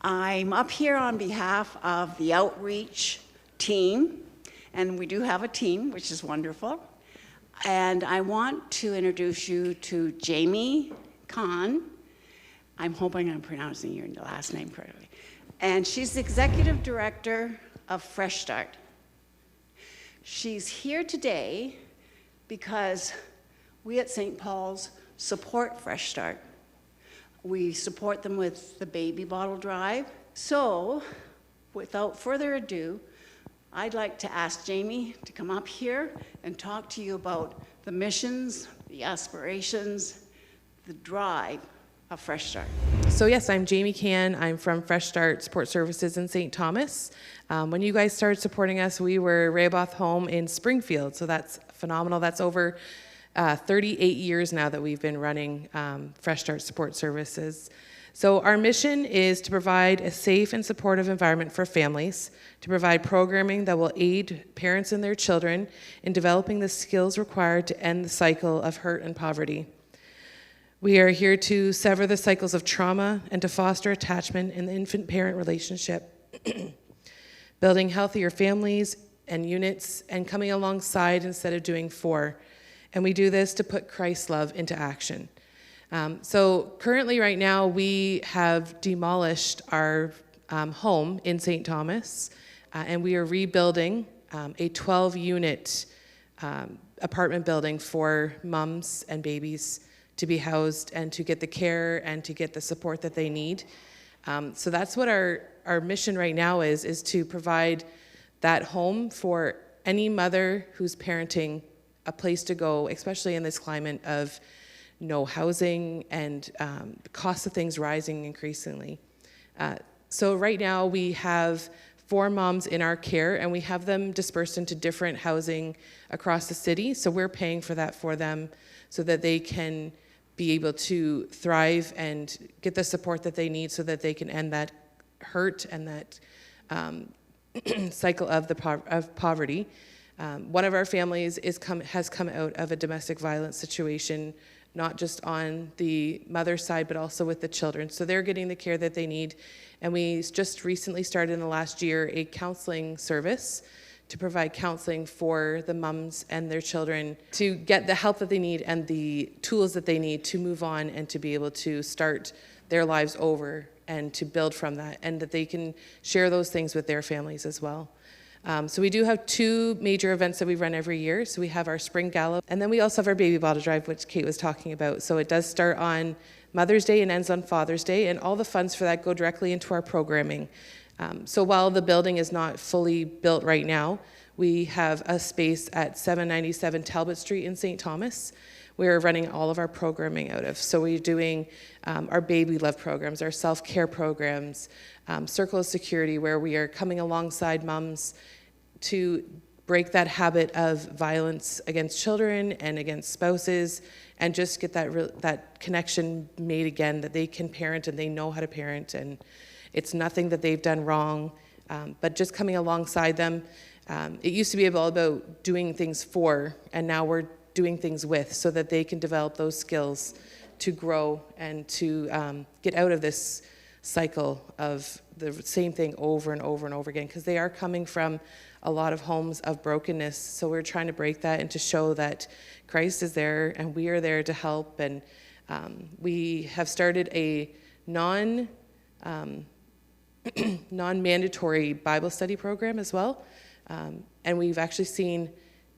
I'm up here on behalf of the outreach team, and we do have a team, which is wonderful. And I want to introduce you to Jaime Cann. I'm hoping I'm pronouncing your last name correctly. And she's the executive director of Fresh Start. She's here today because we at St. Paul's support Fresh Start. We support them with the baby bottle drive. So, without further ado, I'd like to ask Jaime to come up here and talk to you about the missions, the aspirations, the drive of Fresh Start. So yes, I'm Jaime Cann. I'm from Fresh Start Support Services in St. Thomas. When you guys started supporting us, we were Rehoboth home in Springfield, so that's phenomenal. That's over 38 years now that we've been running Fresh Start Support Services. So our mission is to provide a safe and supportive environment for families, to provide programming that will aid parents and their children in developing the skills required to end the cycle of hurt and poverty. We are here to sever the cycles of trauma and to foster attachment in the infant-parent relationship, building healthier families and units and coming alongside instead of doing for. And we do this to put Christ's love into action. So currently right now we have demolished our home in St. Thomas and we are rebuilding a 12-unit apartment building for moms and babies to be housed and to get the care and to get the support that they need. So that's what our mission right now is to provide that home for any mother who's parenting, a place to go, especially in this climate of no housing and the cost of things rising increasingly. So right now we have 4 moms in our care and we have them dispersed into different housing across the city. So we're paying for that for them so that they can be able to thrive and get the support that they need so that they can end that hurt and that cycle of poverty. One of our families has come out of a domestic violence situation, not just on the mother's side, but also with the children. So they're getting the care that they need. And we just recently started in the last year a counseling service to provide counseling for the moms and their children to get the help that they need and the tools that they need to move on and to be able to start their lives over and to build from that, and that they can share those things with their families as well. So we do have 2 major events that we run every year. So we have our Spring Gala, and then we also have our Baby Bottle Drive, which Kate was talking about. So it does start on Mother's Day and ends on Father's Day, and all the funds for that go directly into our programming. So while the building is not fully built right now, we have a space at 797 Talbot Street in St. Thomas. We're running all of our programming out of. So we're doing our baby love programs, our self-care programs, Circle of Security, where we are coming alongside moms to break that habit of violence against children and against spouses and just get that connection made again, that they can parent and they know how to parent, and it's nothing that they've done wrong, but just coming alongside them. It used to be all about doing things for, and now we're doing things with, so that they can develop those skills to grow and to get out of this cycle of the same thing over and over and over again, because they are coming from a lot of homes of brokenness. So we're trying to break that and to show that Christ is there and we are there to help. And we have started a non-mandatory Bible study program as well. And we've actually seen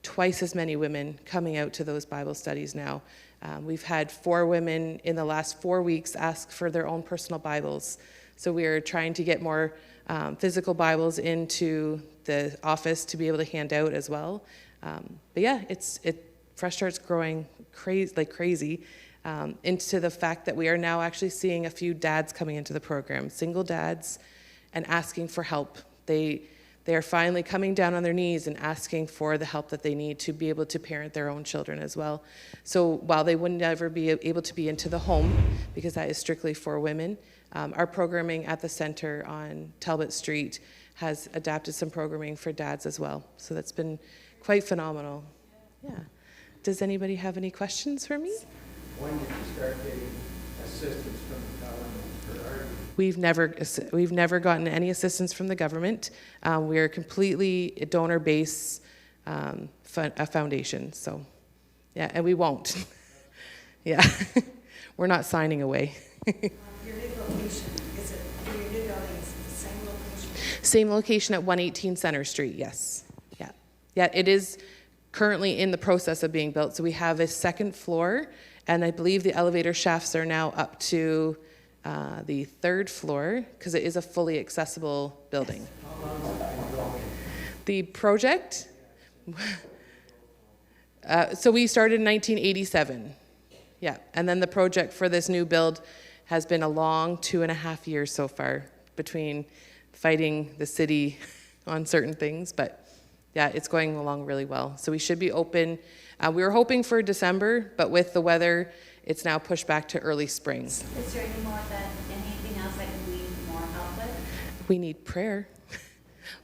twice as many women coming out to those Bible studies now. We've had 4 women in the last 4 weeks ask for their own personal Bibles. So we are trying to get more physical Bibles into the office to be able to hand out as well. But yeah, Fresh Start's growing like crazy into the fact that we are now actually seeing a few dads coming into the program, single dads, and asking for help. They are finally coming down on their knees and asking for the help that they need to be able to parent their own children as well. So while they would never be able to be into the home, because that is strictly for women, our programming at the center on Talbot Street has adapted some programming for dads as well. So that's been quite phenomenal. Yeah. Does anybody have any questions for me? When did you start getting assistance from the government for our We've never gotten any assistance from the government. We are completely a donor-based a foundation. So, yeah, and we won't. Yeah, we're not signing away. Your new location, is it, for your new building, is it the same location? Same location at 118 Center Street, yes. Yeah. Yeah, it is currently in the process of being built. So we have a second floor, and I believe the elevator shafts are now up to the third floor, because it is a fully accessible building. The project, so we started in 1987. Yeah, and then the project for this new build has been a long 2.5 years so far, between fighting the city on certain things, but yeah, it's going along really well. So we should be open. We were hoping for December, but with the weather, it's now pushed back to early spring. Is there anything else that we need more help with? We need prayer.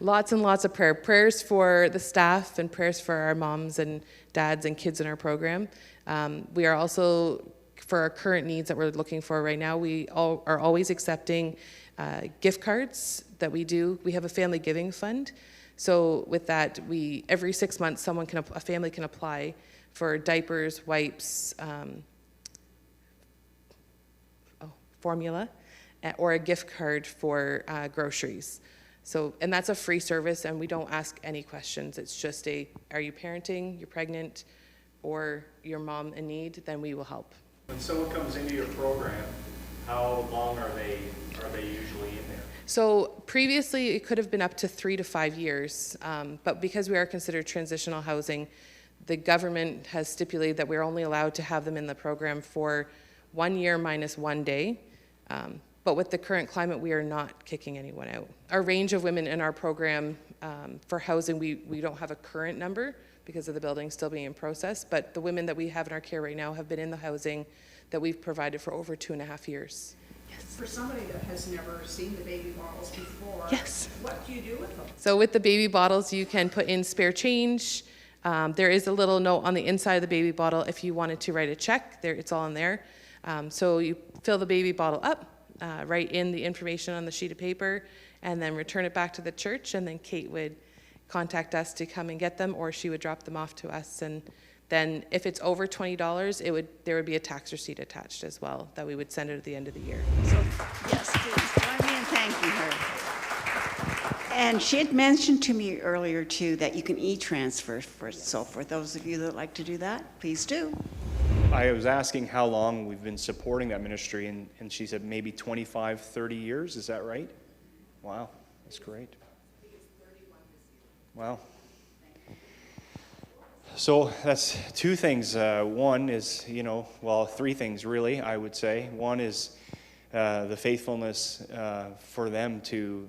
Lots and lots of prayer. Prayers for the staff and prayers for our moms and dads and kids in our program. We are also, for our current needs that we're looking for right now, we are always accepting gift cards that we do. We have a family giving fund. So with that, every 6 months, a family can apply for diapers, wipes, formula, or a gift card for groceries. So, and that's a free service, and we don't ask any questions. It's just are you parenting, you're pregnant, or your mom in need, then we will help. When someone comes into your program, how long are they usually in there? So previously, it could have been up to 3 to 5 years, but because we are considered transitional housing, the government has stipulated that we're only allowed to have them in the program for 1 year minus 1 day. But with the current climate, we are not kicking anyone out. Our range of women in our program for housing, we don't have a current number because of the building still being in process, but the women that we have in our care right now have been in the housing that we've provided for over 2.5 years. For somebody that has never seen the baby bottles before, Yes. what do you do with them? So with the baby bottles, you can put in spare change. There is a little note on the inside of the baby bottle if you wanted to write a check. It's all in there. So you fill the baby bottle up, write in the information on the sheet of paper, and then return it back to the church, and then Kate would contact us to come and get them, or she would drop them off to us. And then if it's over $20, there would be a tax receipt attached as well that we would send her at the end of the year. So, yes, please, join me in thanking her. And she had mentioned to me earlier, too, that you can e-transfer. So for those of you that like to do that, please do. I was asking how long we've been supporting that ministry, and she said maybe 25, 30 years. Is that right? Wow, that's great. Wow. So that's two things. One is, three things really, I would say. One is the faithfulness for them to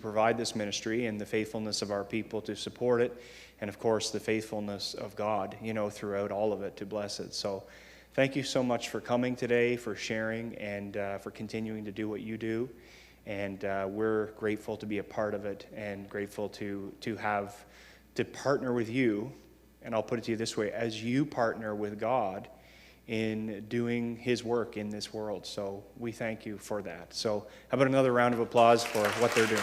provide this ministry, and the faithfulness of our people to support it, and of course the faithfulness of God, throughout all of it to bless it. So thank you so much for coming today, for sharing, and for continuing to do what you do. And we're grateful to be a part of it, and grateful to partner with you. And I'll put it to you this way: as you partner with God in doing his work in this world. So we thank you for that. So how about another round of applause for what they're doing?